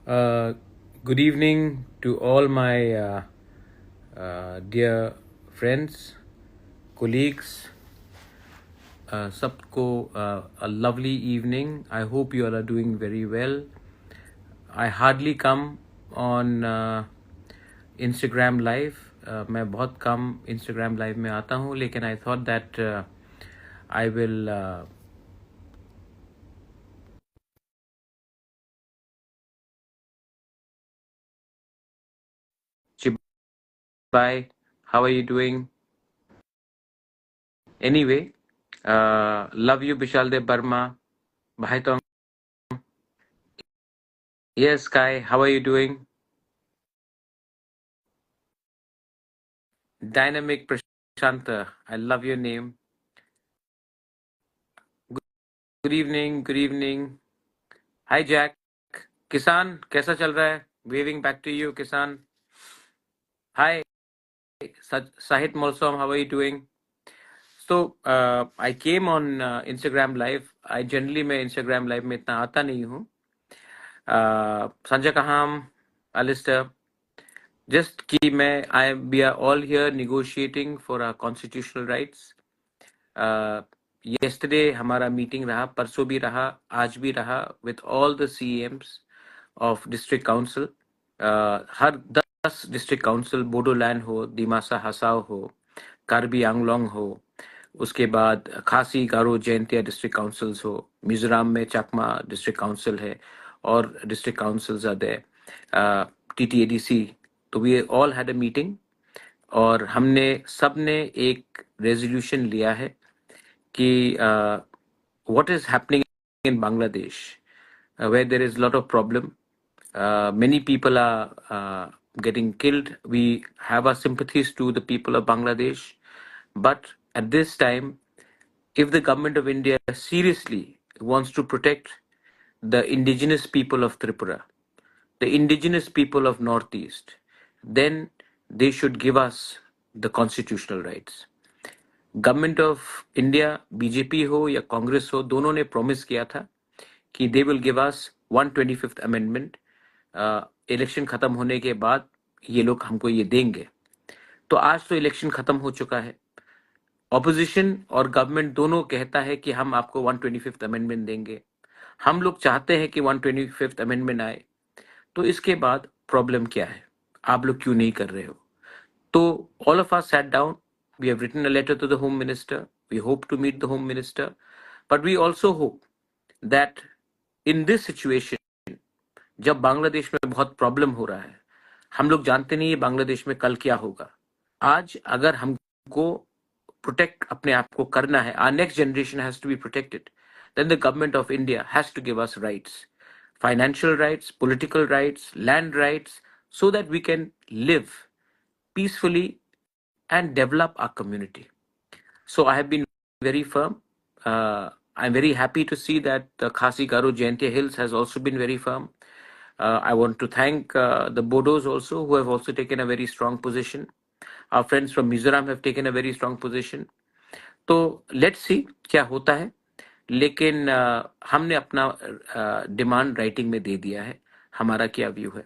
Uh, Good evening to all my dear friends, colleagues. Sabko, a lovely evening. I hope you all are doing very well. I hardly come on Instagram live. मैं बहुत कम Instagram live में आता हूँ, लेकिन I thought that I will. Chibai, how are you doing? Anyway, love you, Bishaldev Burma. Bhai Tong. Yes, Kai, how are you doing? Dynamic Prashanta, I love your name. Good evening, good evening. Hi, Jack. Kisan, कैसा चल रहा है? Waving back to you, Kisan. Hi, Sahit Molsom, how are you doing? So, I came on Instagram Live. I generally मैं Instagram Live में इतना आता नहीं हूँ. Sanjay Kaham, Alistair, just कि we are all here negotiating for our constitutional rights. Yesterday हमारा meeting रहा, परसों भी रहा, आज भी रहा with all the CMs of district council. Her 10 district council, Bodoland हो, दिमासा हसाओ हो, कार्बी आंगलोंग हो, उसके बाद खासी गारो जयंतिया डिस्ट्रिक्ट काउंसिल्स हो, मिजोरम में चकमा डिस्ट्रिक्ट काउंसिल है और district councils are there, TTADC. तो we all had a meeting और हमने सबने एक रेजोल्यूशन लिया है कि what is happening in Bangladesh, where there is a lot of problem. Many people are getting killed. We have our sympathies to the people of Bangladesh. But at this time, if the government of India seriously wants to protect the indigenous people of Tripura, the indigenous people of Northeast, then they should give us the constitutional rights. Government of India, BJP हो या कांग्रेस हो, दोनों ने promise किया था कि they will give us 125th amendment. Election खत्म होने के बाद ये लोग हमको ये देंगे. तो आज तो इलेक्शन खत्म हो चुका है. ऑपोजिशन और गवर्नमेंट दोनों कहता है कि हम आपको 125th अमेंडमेंट देंगे. हम लोग चाहते हैं कि 125th अमेंडमेंट आए. तो इसके बाद प्रॉब्लम क्या है, आप लोग क्यों नहीं कर रहे हो? तो all of us sat down. We have written a letter to the Home Minister. We hope to meet the Home Minister. But we also hope that in this situation, जब बांग्लादेश में बहुत प्रॉब्लम हो रहा है, हम लोग जानते नहीं है बांग्लादेश में कल क्या होगा. आज अगर हमको प्रोटेक्ट अपने आप को करना है, our next generation has to be protected, then the government of India has to give us rights, financial rights, political rights, land rights, so that we can live peacefully and develop our community. So I have been very firm. I'm very happy to see that the Khasi Garo Jayantia Hills has also been very firm. I want to thank the Bodos also, who have also taken a very strong position. Our friends from Mizoram have taken a very strong position. तो let's see क्या होता है. लेकिन हमने अपना demand writing में दे दिया है. हमारा क्या व्यू है.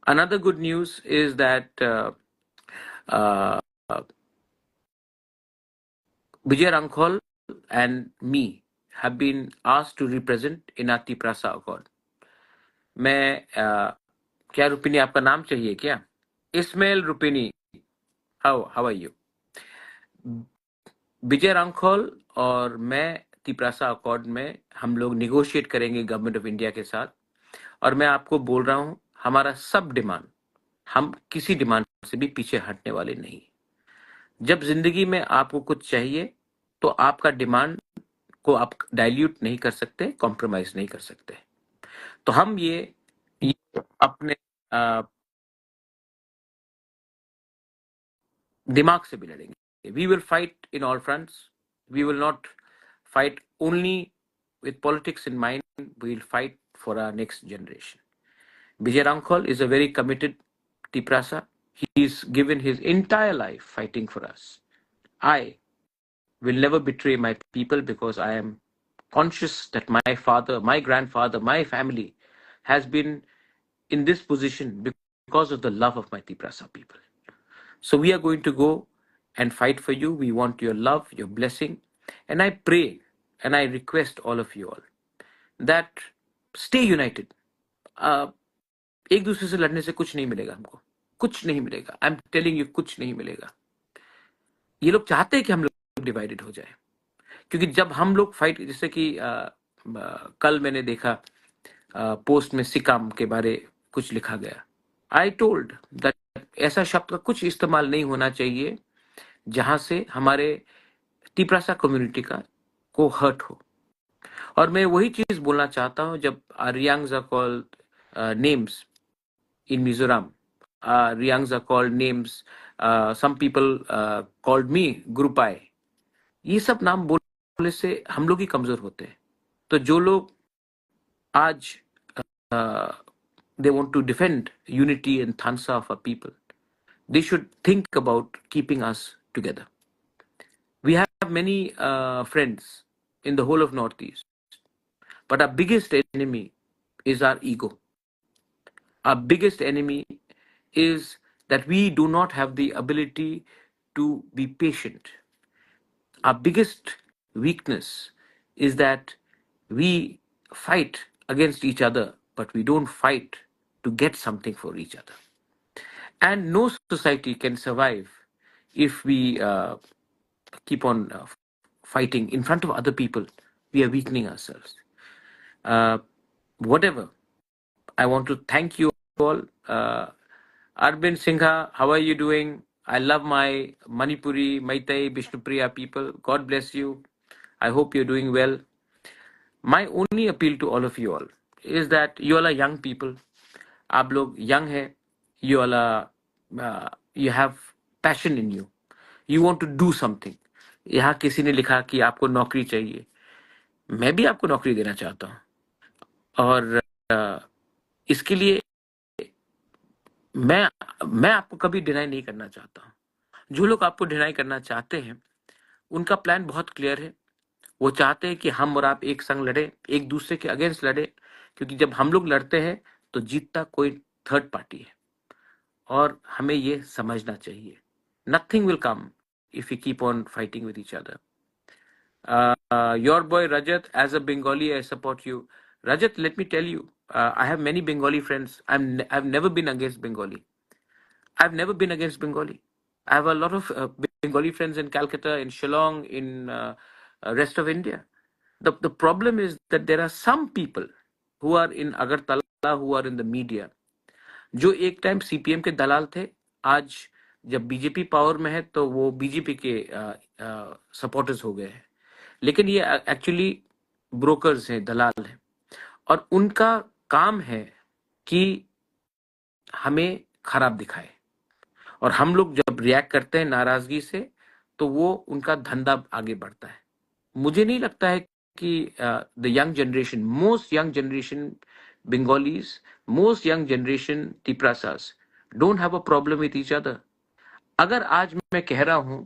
Another good news is that Vijay Rankhol and me have been asked to represent in Ati Prasa Accord. मैं क्या रुपिनी आपका नाम चाहिए क्या? Ismail रुपिनी, how are you? विजय रांखोल और मैं तिप्रासा अकॉर्ड में हम लोग निगोशिएट करेंगे गवर्नमेंट ऑफ इंडिया के साथ. और मैं आपको बोल रहा हूं, हमारा सब डिमांड, हम किसी डिमांड से भी पीछे हटने वाले नहीं. जब जिंदगी में आपको कुछ चाहिए तो आपका डिमांड को आप डाइल्यूट नहीं कर सकते, कॉम्प्रोमाइज नहीं कर सकते. तो हम ये अपने दिमाग से भी लड़ेंगे. We will fight in all fronts. We will not fight only with politics in mind. We will fight for our next generation. Vijay Rankhol is a very committed Tiprasa. He's given his entire life fighting for us. I will never betray my people because I am conscious that my father, my grandfather, my family has been in this position because of the love of my Tiprasa people. So we are going to go and fight for you. We want your love, your blessing. And I pray and I request all of you all that stay united. एक दूसरे से लड़ने से कुछ नहीं मिलेगा हमको, कुछ नहीं मिलेगा. आई एम टेलिंग यू, कुछ नहीं मिलेगा. ये लोग चाहते हैं कि हम लोग डिवाइडेड हो जाए, क्योंकि जब हम लोग फाइट, जैसे कि कल मैंने देखा पोस्ट में सिकाम के बारे कुछ लिखा गया. आई टोल्ड दैट ऐसा शब्द का कुछ इस्तेमाल नहीं होना चाहिए जहां से हमारे तिप्रासा कम्युनिटी का को हर्ट हो. और मैं वही चीज बोलना चाहता हूं, जब Riangs are called names in Mizoram, Riangs are called names, some people called me Gurupai. ये सब नाम बोलने से हम लोग ही कमजोर होते हैं. तो जो लोग आज they want to defend unity and thansa of our people, they should think about keeping us together. We have many friends in the whole of Northeast, but our biggest enemy is our ego. Our biggest enemy is that we do not have the ability to be patient. Our biggest weakness is that we fight against each other, but we don't fight to get something for each other. And no society can survive if we keep on fighting in front of other people. We are weakening ourselves. Whatever, I want to thank you all. Arvind Singha, how are you doing? I love my Manipuri, Maitai, Bishnupriya people. God bless you. I hope you're doing well. My only appeal to all of you all is that you all are young people. आप लोग young है. You all are, you have passion in you. You want to do something. यहाँ किसी ने लिखा कि आपको नौकरी चाहिए. मैं भी आपको नौकरी देना चाहता हूँ. और इसके लिए मैं आपको कभी डिनाई नहीं करना चाहता हूं. जो लोग आपको डिनाई करना चाहते हैं, उनका प्लान बहुत क्लियर है. वो चाहते हैं कि हम और आप एक संग लड़े, एक दूसरे के अगेंस्ट लड़े, क्योंकि जब हम लोग लड़ते हैं तो जीतता कोई थर्ड पार्टी है. और हमें ये समझना चाहिए. Nothing will come if we keep on fighting with each other. Your boy Rajat, as a Bengali, I support you. Rajat, let me tell you, I have many Bengali friends. I've never been against Bengali. I've never been against Bengali. I have a lot of Bengali friends in Calcutta, in Shillong, in rest of India. The problem is that there are some people who are in Agartala, who are in the media, जो एक time CPM के दलाल थे. आज जब BJP power में है तो वो बीजेपी के सपोर्टर्स हो गए हैं. लेकिन ये एक्चुअली ब्रोकर्स हैं, दलाल हैं. और उनका काम है कि हमें खराब दिखाए. और हम लोग जब रिएक्ट करते हैं नाराजगी से, तो वो उनका धंधा आगे बढ़ता है. मुझे नहीं लगता है कि the young generation, most young generation Bengalis, most young generation Tiprasas don't have a problem with each other. अगर आज मैं कह रहा हूं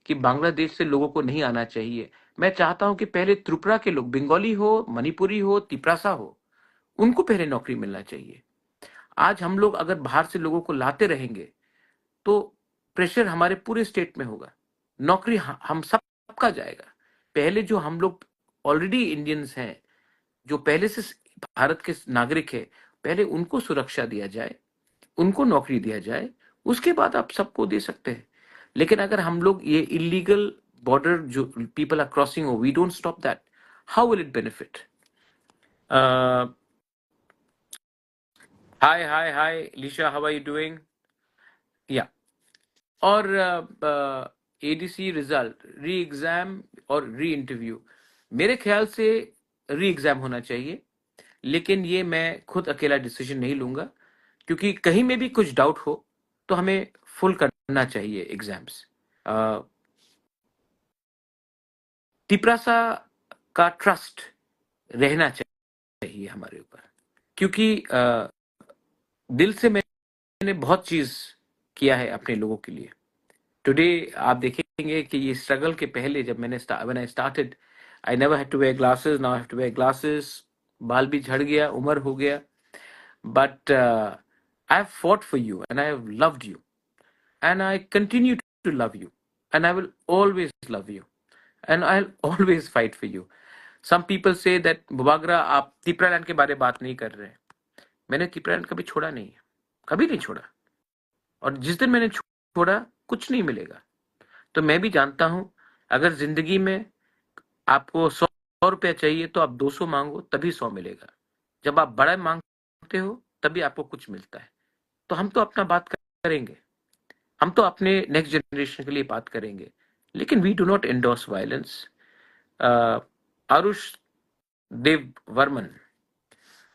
कि बांग्लादेश से लोगों को नहीं आना चाहिए, मैं चाहता हूं कि पहले त्रिपुरा के लोग, बंगाली हो, मणिपुरी हो, तिप्रासा हो, उनको पहले नौकरी मिलना चाहिए. आज हम लोग अगर बाहर से लोगों को लाते रहेंगे तो प्रेशर हमारे पूरे स्टेट में होगा. नौकरी हम सबका जाएगा. पहले जो हम लोग ऑलरेडी इंडियंस हैं, जो पहले से भारत के नागरिक है, पहले उनको सुरक्षा दिया जाए, उनको नौकरी दिया जाए, उसके बाद आप सबको दे सकते हैं. लेकिन अगर हम लोग ये इलीगल बॉर्डर जो people are crossing, we don't stop that, how will it benefit? Hi Lisha, how are you doing? Yeah. और एडीसी रिजल्ट, री एग्जाम और री इंटरव्यू, मेरे ख्याल से री एग्जाम होना चाहिए. लेकिन ये मैं खुद अकेला डिसीजन नहीं लूंगा, क्योंकि कहीं में भी कुछ डाउट हो तो हमें फुल करना चाहिए एग्जाम्स. तिप्रासा का ट्रस्ट रहना चाहिए हमारे ऊपर, क्योंकि दिल से मैंने बहुत चीज किया है अपने लोगों के लिए. टुडे आप देखेंगे कि ये स्ट्रगल के पहले जब when I started, I never had to wear glasses. Now I have to wear glasses. बाल भी झड़ गया, उम्र हो गया. But I have fought for you and I have loved you and I continue to love you and I will always love you and I'll always fight for you. Some people say that Bubagra आप तिपरालैंड के बारे में बात नहीं कर रहे हैं. मैंने तिपरालैंड कभी छोड़ा नहीं है, कभी नहीं छोड़ा. और जिस दिन मैंने छोड़ा कुछ नहीं मिलेगा. तो मैं भी जानता हूं अगर जिंदगी में आपको 100 रुपया चाहिए तो आप 200 मांगो तभी 100 मिलेगा. जब आप बड़ा मांगते हो तभी आपको कुछ मिलता है. तो हम तो अपना बात करेंगे, हम तो अपने नेक्स्ट जनरेशन के लिए बात करेंगे, लेकिन we do not endorse violence. Aarush Dev Varman,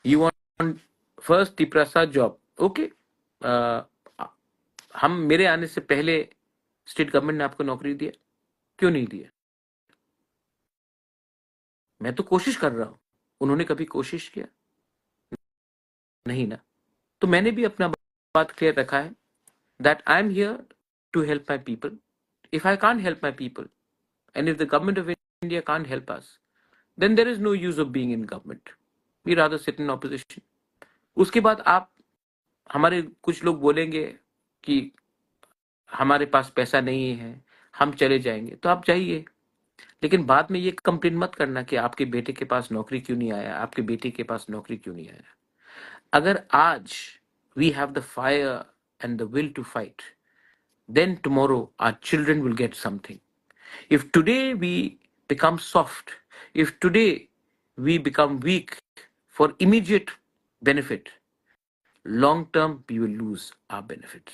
you want first Tiprasa job. Okay, हम मेरे आने से पहले स्टेट गवर्नमेंट ने आपको नौकरी दिया, क्यों नहीं दिया? मैं तो कोशिश कर रहा हूं, उन्होंने कभी कोशिश किया नहीं ना. तो मैंने भी अपना बात क्लियर रखा है that I am here to help my people. If I can't help my people, and if the government of India can't help us, then there is no use of being in government. We rather sit in opposition. उसके बाद आप हमारे कुछ लोग बोलेंगे कि हमारे पास पैसा नहीं है, हम चले जाएंगे. तो आप जाइए, लेकिन बाद में ये कंप्लेन मत करना कि आपके बेटे के पास नौकरी क्यों नहीं आया, आपके बेटे के पास नौकरी क्यों नहीं आया. अगर आज we have the fire and the will to fight, then tomorrow our children will get something. If today we become soft, if today we become weak for immediate benefit, long term we will lose our benefits.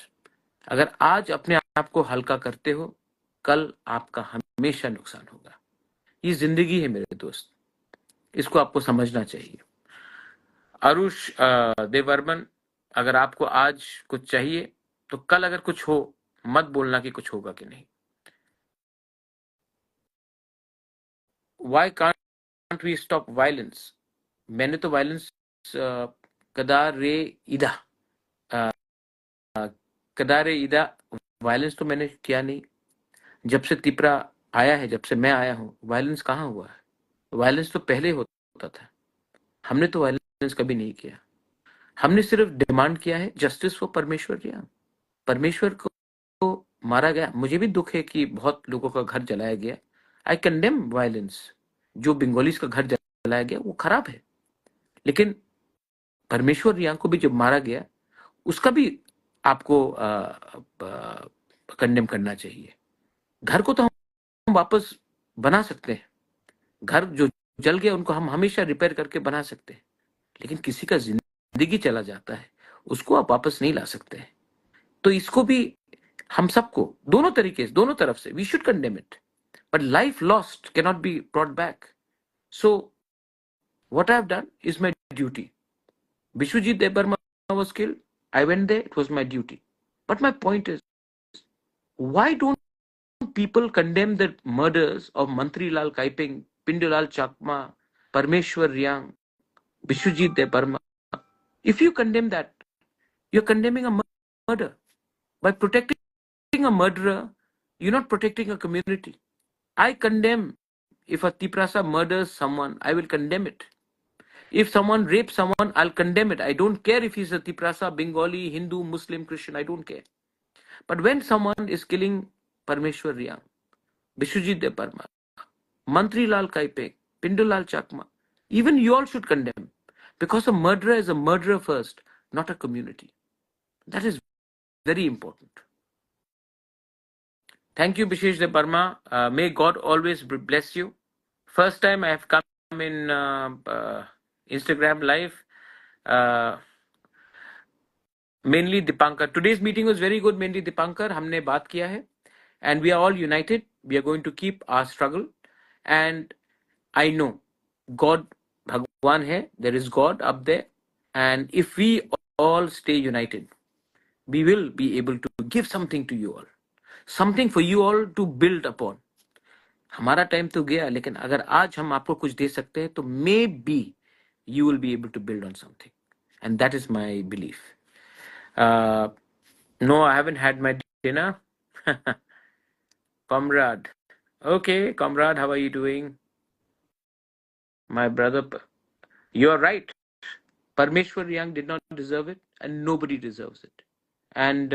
अगर आज अपने आप को हल्का करते हो, कल आपका हमेशा नुकसान होगा. ये जिंदगी है मेरे दोस्त, इसको आपको समझना चाहिए. आरुष देवर्मन, अगर आपको आज कुछ चाहिए तो कल अगर कुछ हो मत बोलना कि कुछ होगा कि नहीं. Why can't we stop violence? मैंने तो वायलेंस कदारे इदा कदारे इदा वायलेंस तो मैंने किया नहीं. जब से तिपरा आया है, जब से मैं आया हूँ, वायलेंस कहाँ हुआ है? वायलेंस तो पहले होता था. हमने तो वायलेंस कभी नहीं किया. हमने सिर्फ डिमांड किया है जस्टिस फॉर परमेश्वर रियांग. परमेश्वर को मारा गया. मुझे भी दुख है कि बहुत लोगों का घर जलाया गया. आई कंडेम वायलेंस. जो बंगालीज का घर जलाया गया वो खराब है, लेकिन परमेश्वर रियांग को भी जब मारा गया उसका भी आपको कंडेम करना चाहिए. घर को तो हम वापस बना सकते हैं. घर जो जल गया उनको हम हमेशा रिपेयर करके बना सकते हैं, लेकिन किसी का जिंदगी चला जाता है उसको आप वापस नहीं ला सकते हैं. तो इसको भी हम सबको दोनों तरीके से, दोनों तरफ से we should condemn it. But life lost cannot be brought back. So what I have done is my duty. Bishwajit Debarma was killed. I went there. It was my duty. But my point is, why don't people condemn the murders of Mantri Lal Kaiping, Pindulal Chakma, Parmeshwar Riang, Bishwajit Debarma? If you condemn that, you're condemning a murder. By protecting a murderer, you're not protecting a community. I condemn. If a Tiprasa murders someone, I will condemn it. If someone rapes someone, I'll condemn it. I don't care if he's a Tiprasa, Bengali, Hindu, Muslim, Christian, I don't care. But when someone is killing Parmeshwar Riang, Bishwajit Debarma, Mantri Lal Kaipek, Pindulal Chakma, even you all should condemn. Because a murderer is a murderer first, not a community. That is very important. Thank you, Bishesh Debarma. May God always bless you. First time I have come in Instagram live. Mainly Dipankar. Today's meeting was very good. Mainly Dipankar. हमने बात किया है, and we are all united. We are going to keep our struggle, and I know God, भगवान है. There is God up there, and if we all stay united, we will be able to give something to you all, something for you all to build upon. हमारा time तो गया, लेकिन अगर आज हम आपको कुछ दे सकते हैं तो maybe you will be able to build on something, and that is my belief. No, I haven't had my dinner. Comrade. Okay, comrade, how are you doing? My brother, you're right. Parmeshwar Young did not deserve it, and nobody deserves it. And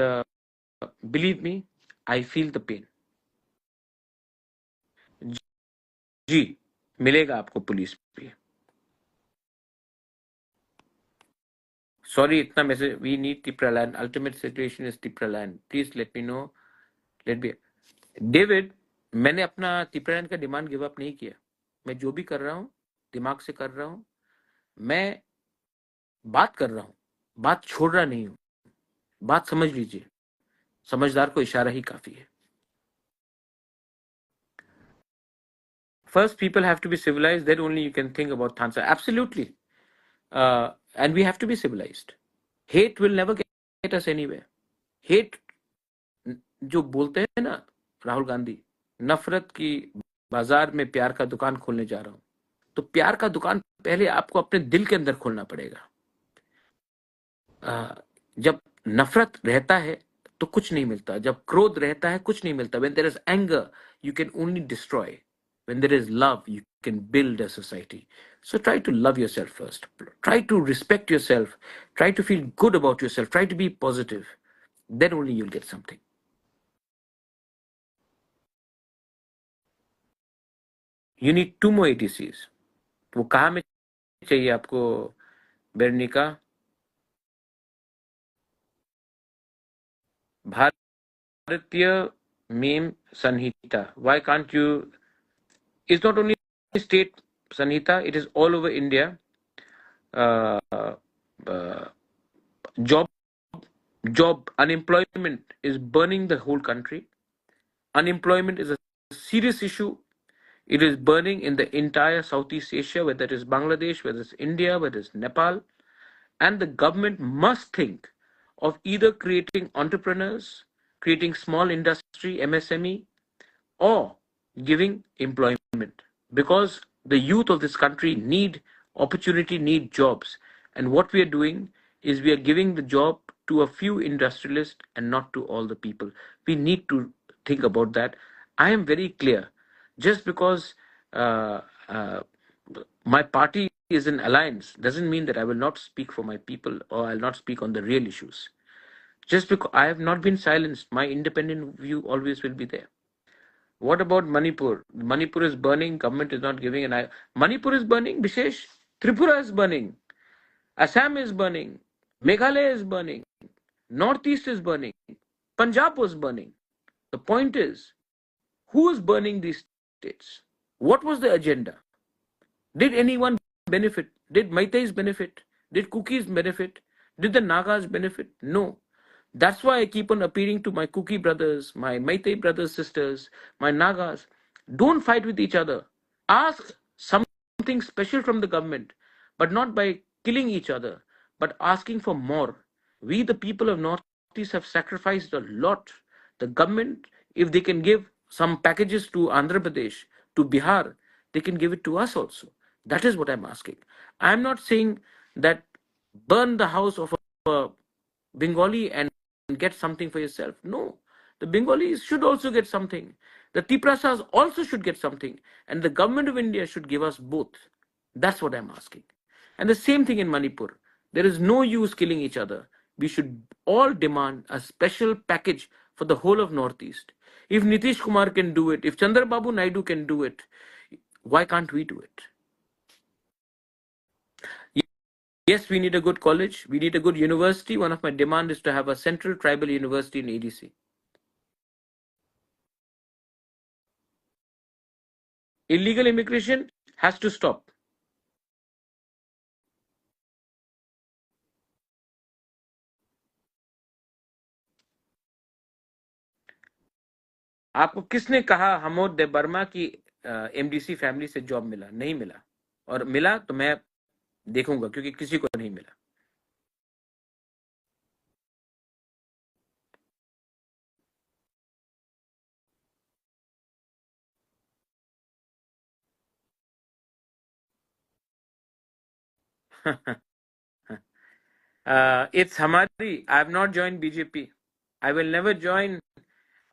believe me, I feel the pain. जी, मिलेगा आपको police भी. Sorry, इतना message. We need Tipraland. Ultimate situation is Tipraland. Please let me know. Let me. David, मैंने अपना Tipraland का demand give up नहीं किया. मैं जो भी कर रहा हूँ दिमाग से कर रहा हूँ. मैं बात कर रहा हूँ, बात छोड़ रहा नहीं हूँ. बात समझ लीजिए, समझदार को इशारा ही काफी है. First, people have to be civilized. Then only you can think about Thansa. Absolutely. And we have to be civilized. Hate will never get us anywhere. Hate, जो बोलते हैं ना राहुल गांधी, नफरत की बाजार में प्यार का दुकान खोलने जा रहा हूं. तो प्यार का दुकान पहले आपको अपने दिल के अंदर खोलना पड़ेगा. जब नफरत रहता है तो कुछ नहीं मिलता. जब क्रोध रहता है कुछ नहीं मिलता. When there is anger, you can only destroy. When there is love, you can build a society. So try to love yourself first. Try to respect yourself. Try to feel good about yourself. Try to be positive. Then only you'll get something. You need 2 more ATCs. वो कहाँ में चाहिए आपको बेरनिका? भारतीय meme Samhita. Why can't you? It's not only state sanhita, it is all over India. Job unemployment is burning the whole country. Unemployment is a serious issue. It is burning in the entire Southeast Asia, whether it is Bangladesh, whether it's India, whether it's Nepal. And the government must think of either creating entrepreneurs, creating small industry, MSME, or giving employment, because the youth of this country need opportunity, need jobs. And what we are doing is we are giving the job to a few industrialists and not to all the people. We need to think about that. I am very clear. Just because uh, uh, my party is in alliance doesn't mean that I will not speak for my people or I'll not speak on the real issues. Just because I have not been silenced, my independent view always will be there. What about Manipur? Manipur is burning. Government is not giving an eye. Manipur is burning. Bishesh. Tripura is burning. Assam is burning. Meghalaya is burning. Northeast is burning. Punjab was burning. The point is, who is burning these states? What was the agenda? Did anyone benefit? Did Maitais benefit? Did Kukis benefit? Did the Nagas benefit? No. That's why I keep on appealing to my Kuki brothers, my Maitai brothers, sisters, my Nagas. Don't fight with each other. Ask something special from the government, but not by killing each other, but asking for more. We, the people of Northeast, have sacrificed a lot. The government, if they can give some packages to Andhra Pradesh, to Bihar, they can give it to us also. That is what I'm asking. I'm not saying that burn the house of a Bengali and get something for yourself. No, the Bengalis should also get something. The Tiprasas also should get something. And the government of India should give us both. That's what I'm asking. And the same thing in Manipur. There is no use killing each other. We should all demand a special package for the whole of Northeast. If Nitish Kumar can do it, if Chandrababu Naidu can do it, why can't we do it? Yes, we need a good college. We need a good university. One of my demands is to have a central tribal university in ADC. Illegal immigration has to stop. आपको किसने कहा हमोद दे Burma की MDC family से job मिला? नहीं मिला. और मिला तो मैं देखूंगा, क्योंकि किसी को नहीं मिला. It's Hamari. I have not joined BJP. I will never join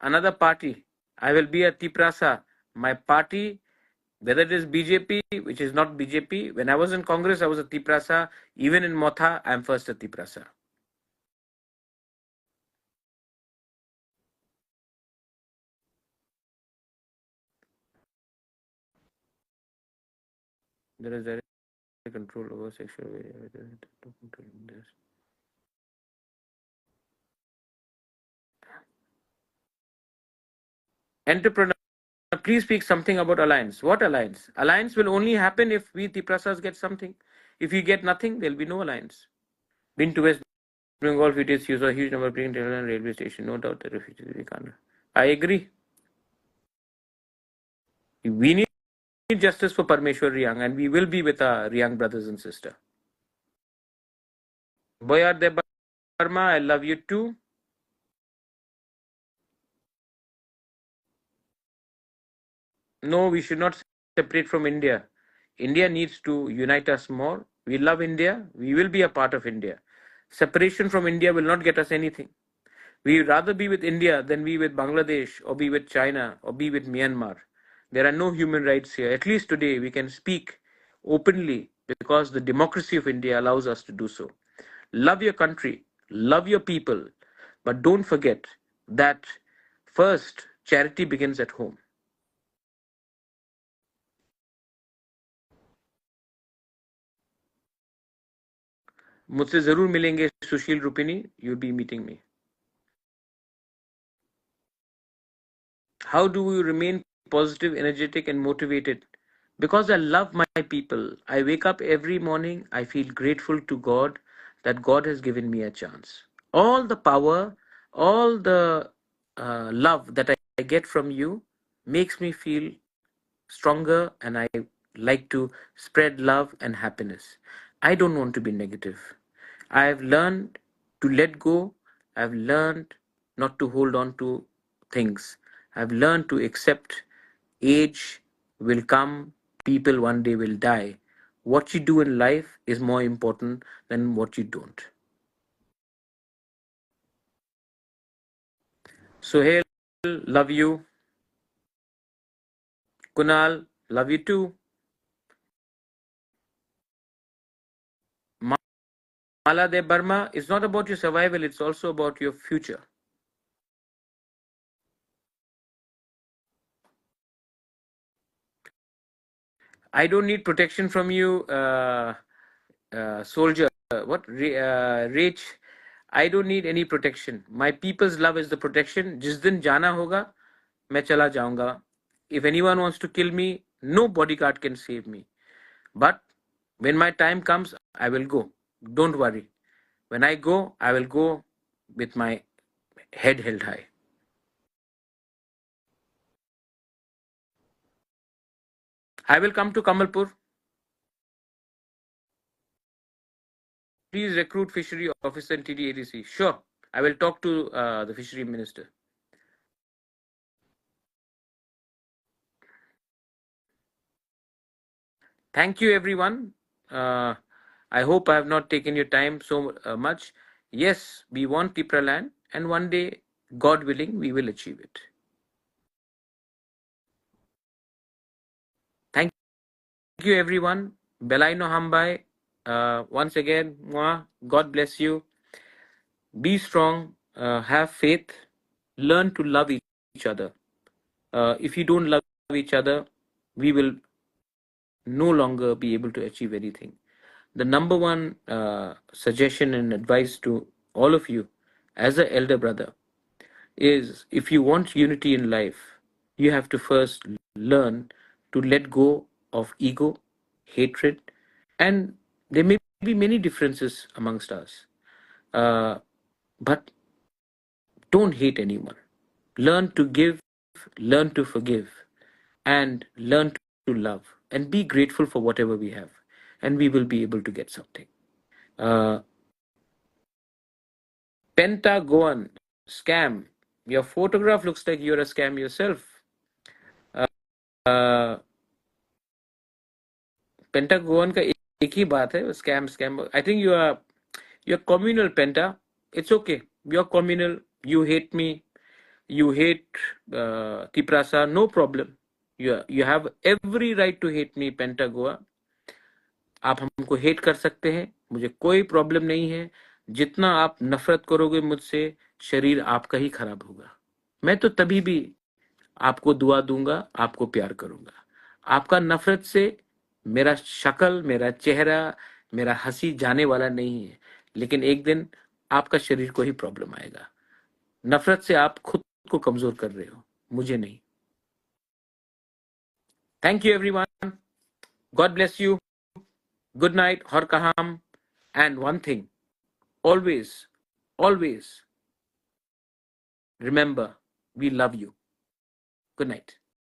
another party. I will be a Tiprasa. My party Whether it is BJP, which is not BJP. When I was in Congress, I was a Tiprasa. Even in Motha, I'm first a Tiprasa. There is direct control over sexual. Entrepreneur, please speak something about alliance. What alliance? Alliance will only happen if we Tiprasas get something. If we get nothing, there'll be no alliance. Been to West Bengal, it is use a huge number of bring railway station. No doubt the refugees we can't. I agree. We need justice for Parmeshwar Riyang, and we will be with our Riyang brothers and sisters. Boyar De Burma, I love you too. No, we should not separate from India. India needs to unite us more. We love India. We will be a part of India. Separation from India will not get us anything. We would rather be with India than be with Bangladesh or be with China or be with Myanmar. There are no human rights here. At least today we can speak openly because the democracy of India allows us to do so. Love your country, love your people, but don't forget that first charity begins at home. मुझसे जरूर मिलेंगे सुशील रूपिनी. You'll be meeting me. How do we remain positive, energetic, and motivated? Because I love my people. I wake up every morning. I feel grateful to God that God has given me a chance. All the power, all the love that I get from you makes me feel stronger, and I like to spread love and happiness. I don't want to be negative. I've learned to let go. I've learned not to hold on to things. I've learned to accept age will come, people one day will die. What you do in life is more important than what you don't. Sohail, love you. Kunal, love you too. Mala De Burma, it's not about your survival, it's also about your future. I don't need protection from you, soldier. Rach, I don't need any protection. My people's love is the protection. जिस दिन जाना होगा, मैं चला जाऊंगा. If anyone wants to kill me, no bodyguard can save me. But when my time comes, I will go. Don't worry. When I go, I will go with my head held high. I will come to Kamalpur. Please recruit fishery officer and TDADC. Sure, I will talk to the fishery minister. Thank you, everyone. I hope I have not taken your time so much. Yes, we want Tipra land, and one day, God willing, we will achieve it. Thank you, everyone. Belai no Hambai. Once again, God bless you. Be strong. Have faith. Learn to love each other. If you don't love each other, we will no longer be able to achieve anything. The number one suggestion and advice to all of you as an elder brother is, if you want unity in life, you have to first learn to let go of ego, hatred, and there may be many differences amongst us. But don't hate anyone. Learn to give, learn to forgive, and learn to love. And be grateful for whatever we have. And we will be able to get something. Uh, Pentagon scam. Your photograph looks like you're a scam yourself. Pentagon का एक ही बात है, scam. I think you're communal, Penta. It's okay. You're communal. You hate me. You hate Tiprasa. No problem. You have every right to hate me, Pentagoa. आप हमको hate कर सकते हैं, मुझे कोई प्रॉब्लम नहीं है. जितना आप नफरत करोगे मुझसे, शरीर आपका ही खराब होगा. मैं तो तभी भी आपको दुआ दूंगा, आपको प्यार करूंगा. आपका नफरत से मेरा शक्ल, मेरा चेहरा, मेरा हंसी जाने वाला नहीं है. लेकिन एक दिन आपका शरीर को ही प्रॉब्लम आएगा. नफरत से आप खुद को कमजोर कर रहे हो, मुझे नहीं. Thank you everyone. God bless you. Good night. हर कहाम. And one thing, always, always remember, we love you. Good night.